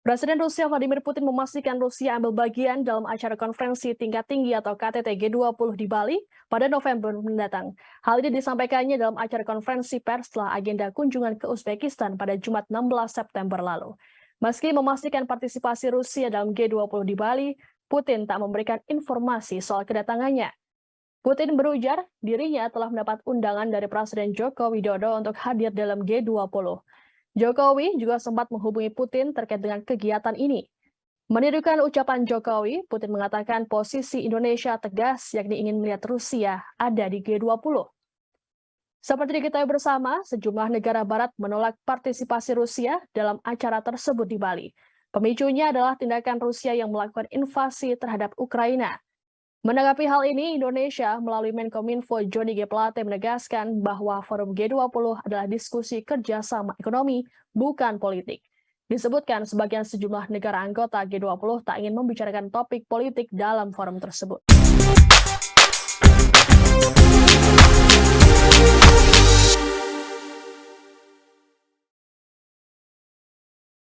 Presiden Rusia Vladimir Putin memastikan Rusia ambil bagian dalam acara konferensi tingkat tinggi atau KTT G20 di Bali pada November mendatang. Hal ini disampaikannya dalam acara konferensi pers setelah agenda kunjungan ke Uzbekistan pada Jumat 16 September lalu. Meski memastikan partisipasi Rusia dalam G20 di Bali, Putin tak memberikan informasi soal kedatangannya. Putin berujar dirinya telah mendapat undangan dari Presiden Joko Widodo untuk hadir dalam G20. Jokowi juga sempat menghubungi Putin terkait dengan kegiatan ini. Menirukan ucapan Jokowi, Putin mengatakan posisi Indonesia tegas yakni ingin melihat Rusia ada di G20. Seperti diketahui bersama, sejumlah negara barat menolak partisipasi Rusia dalam acara tersebut di Bali. Pemicunya adalah tindakan Rusia yang melakukan invasi terhadap Ukraina. Menanggapi hal ini, Indonesia melalui Menkominfo Johnny G. Plate menegaskan bahwa forum G20 adalah diskusi kerjasama ekonomi, bukan politik. Disebutkan sebagian sejumlah negara anggota G20 tak ingin membicarakan topik politik dalam forum tersebut.